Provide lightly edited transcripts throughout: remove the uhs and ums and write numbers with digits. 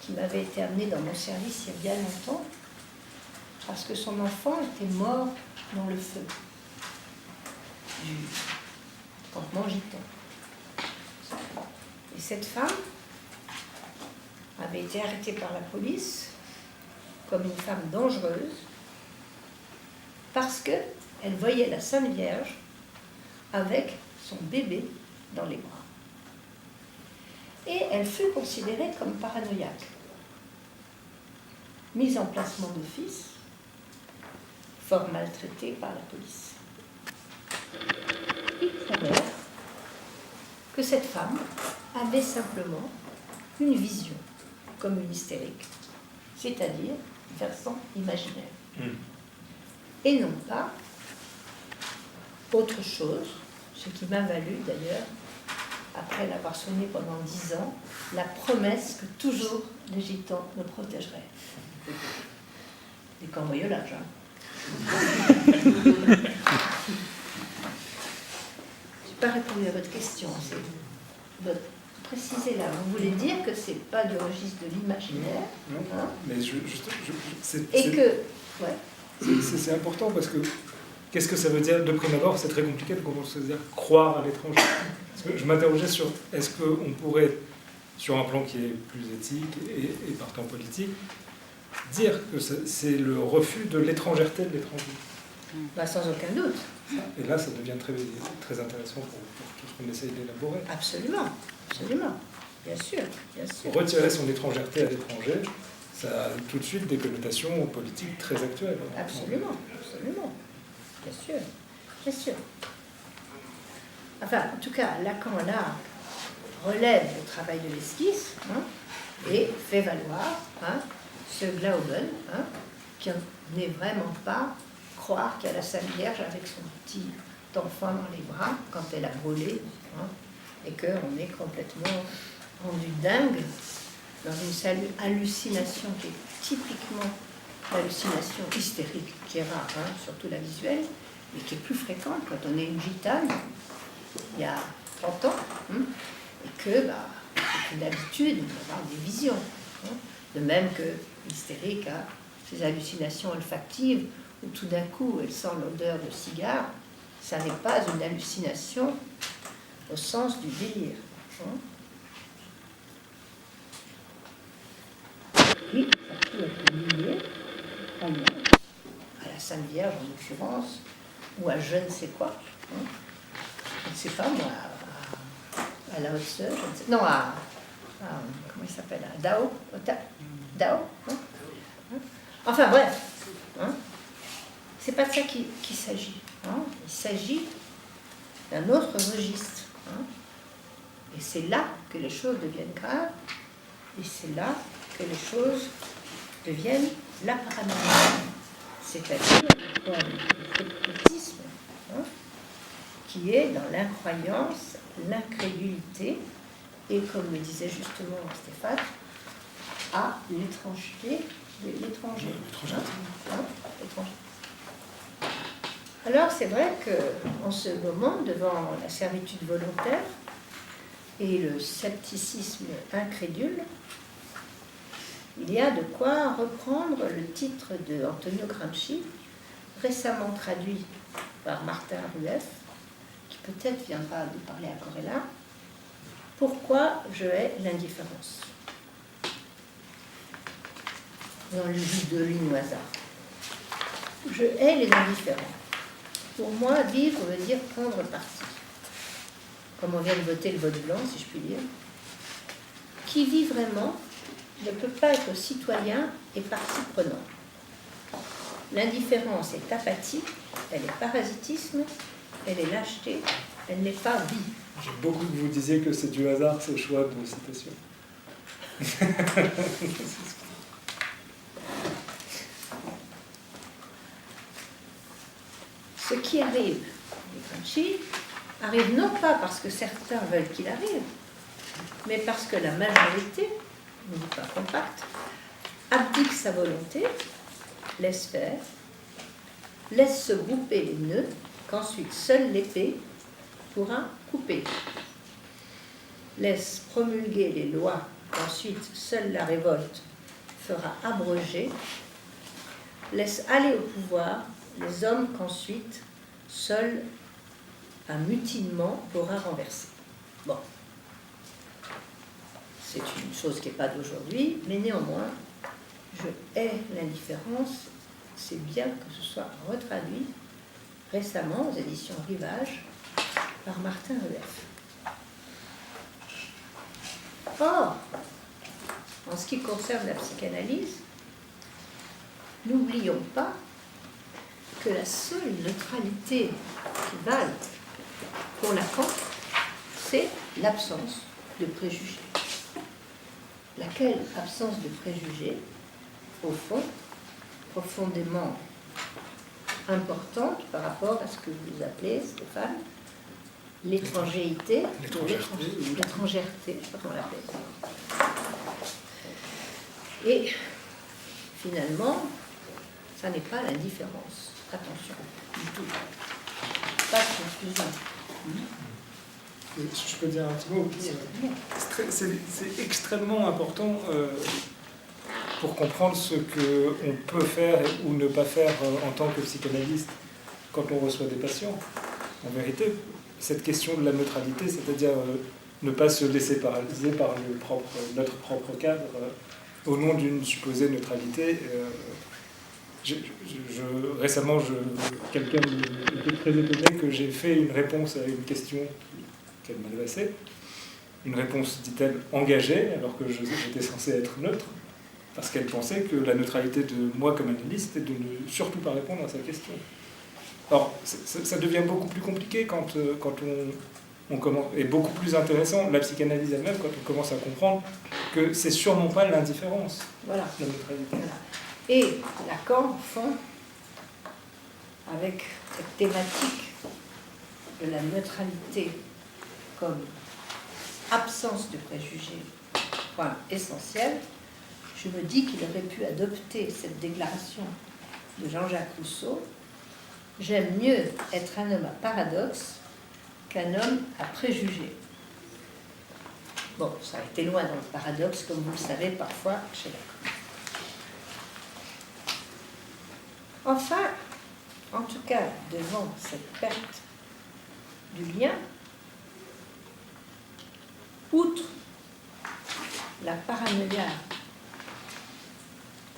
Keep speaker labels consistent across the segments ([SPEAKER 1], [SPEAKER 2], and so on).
[SPEAKER 1] qui m'avait été amené dans mon service il y a bien longtemps, parce que son enfant était mort dans le feu du campement gitan. Et cette femme avait été arrêtée par la police comme une femme dangereuse parce qu'elle voyait la Sainte Vierge avec son bébé dans les bras. Et elle fut considérée comme paranoïaque. Mise en placement d'office, fort maltraitée par la police. Il s'avère que cette femme avait simplement une vision, comme une hystérique, c'est-à-dire un versant imaginaire. Et non pas autre chose, ce qui m'a valu d'ailleurs, après l'avoir soigné pendant 10 ans, la promesse que toujours les gitans me protégeraient. Des cambriolages, hein. Je n'ai pas répondu à votre question. C'est de préciser là. Vous voulez dire que ce n'est pas du registre de l'imaginaire, hein,
[SPEAKER 2] mais c'est important parce que qu'est-ce que ça veut dire de prime abord? C'est très compliqué de comment se dire croire à l'étranger. Parce que je m'interrogeais sur est-ce qu'on pourrait, sur un plan qui est plus éthique et partant politique, dire que c'est le refus de l'étrangèreté de l'étranger.
[SPEAKER 1] Bah, sans aucun doute.
[SPEAKER 2] Et là, ça devient très, très intéressant pour tout ce qu'on essaye d'élaborer.
[SPEAKER 1] Absolument, absolument. Bien sûr, bien sûr.
[SPEAKER 2] Retirer son étrangèreté à l'étranger, ça a tout de suite des connotations politiques très actuelles.
[SPEAKER 1] Absolument, absolument. Bien sûr, bien sûr. Enfin, en tout cas, Lacan, là, relève le travail de l'esquisse, hein, et fait valoir, hein, ce Glauben, hein, qui n'est vraiment pas croire qu'il y a la Sainte Vierge avec son petit enfant dans les bras quand elle a brûlé, hein, et qu'on est complètement rendu dingue dans une hallucination qui est typiquement l'hallucination hystérique, qui est rare, hein, surtout la visuelle, mais qui est plus fréquente quand on est une gitane, il y a 30 ans, hein, et que c'est une habitude d'avoir des visions. Hein, de même que l'hystérique a ses hallucinations olfactives, où tout d'un coup elle sent l'odeur de cigare, ça n'est pas une hallucination au sens du délire. Hein. Oui, ça peut être lié à la Sainte Vierge en l'occurrence, ou à je ne sais quoi. Hein. Je ne sais pas, moi, à Lao Tse, non, comment il s'appelle, à Dao, Dao, hein. Enfin bref, hein. C'est pas de ça qu'il s'agit. Hein. Il s'agit d'un autre registre. Hein. Et c'est là que les choses deviennent graves, et c'est là que les choses deviennent la paranoïa, c'est-à-dire le scepticisme, hein, qui est dans l'incroyance, l'incrédulité, et comme le disait justement Stéphane, à l'étrangeté de l'étranger. Hein, l'étranger. Alors c'est vrai qu'en ce moment, devant la servitude volontaire et le scepticisme incrédule, il y a de quoi reprendre le titre de Antonio Gramsci, récemment traduit par Martin Rueff, qui peut-être viendra nous parler à Corella. Pourquoi je hais l'indifférence? Dans le but de ligne au hasard. Je hais les indifférents. Pour moi, vivre veut dire prendre parti. Comme on vient de voter le vote blanc, si je puis dire. Qui vit vraiment ne peut pas être citoyen et partie prenante. L'indifférence est apathie, elle est parasitisme, elle est lâcheté, elle n'est pas vie.
[SPEAKER 2] J'aime beaucoup que vous disiez que c'est du hasard ce choix de citation.
[SPEAKER 1] Ce qui arrive, dit Gramsci, arrive non pas parce que certains veulent qu'il arrive, mais parce que la majorité, ne dit pas compacte, abdique sa volonté, laisse faire, laisse se grouper les nœuds, qu'ensuite seule l'épée pourra couper, laisse promulguer les lois qu'ensuite seule la révolte fera abroger, laisse aller au pouvoir les hommes qu'ensuite seul un mutinement aura renversé. Bon, c'est une chose qui n'est pas d'aujourd'hui, mais néanmoins, je hais l'indifférence. C'est bien que ce soit retraduit récemment aux éditions Rivage par Martin Rueff. Or, en ce qui concerne la psychanalyse, n'oublions pas que la seule neutralité qui vale pour Lacan, c'est l'absence de préjugés. Laquelle absence de préjugés, au fond, profondément importante par rapport à ce que vous appelez, Stéphane, l'étrangérité, l'étrangèreté, je sais pas comment l'appeler. Et finalement, ça n'est pas l'indifférence. Attention, du tout. Pas de confusion.
[SPEAKER 2] Je peux dire un petit mot. C'est extrêmement important pour comprendre ce qu'on peut faire ou ne pas faire en tant que psychanalyste quand on reçoit des patients. En vérité, cette question de la neutralité, c'est-à-dire ne pas se laisser paralyser par notre propre cadre au nom d'une supposée neutralité. Récemment, quelqu'un était très étonné que j'ai fait une réponse à une question qu'elle m'adressait. Une réponse, dit-elle, engagée, alors que j'étais censé être neutre, parce qu'elle pensait que la neutralité de moi comme analyste était de ne surtout pas répondre à sa question. Or, ça devient beaucoup plus compliqué quand on commence, et beaucoup plus intéressant, la psychanalyse elle-même, quand on commence à comprendre que c'est sûrement pas l'indifférence,
[SPEAKER 1] voilà.
[SPEAKER 2] La neutralité.
[SPEAKER 1] Voilà. Et Lacan, au fond, avec cette thématique de la neutralité comme absence de préjugés, point essentiel, je me dis qu'il aurait pu adopter cette déclaration de Jean-Jacques Rousseau: j'aime mieux être un homme à paradoxe qu'un homme à préjugés. Bon, ça a été loin dans le paradoxe, comme vous le savez parfois chez Lacan. Enfin, en tout cas, devant cette perte du lien, outre la paranoïa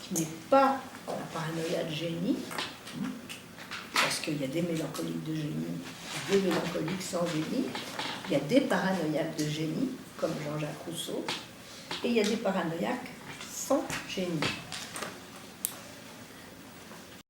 [SPEAKER 1] qui n'est pas la paranoïa de génie, parce qu'il y a des mélancoliques de génie, des mélancoliques sans génie, il y a des paranoïaques de génie, comme Jean-Jacques Rousseau, et il y a des paranoïaques sans génie.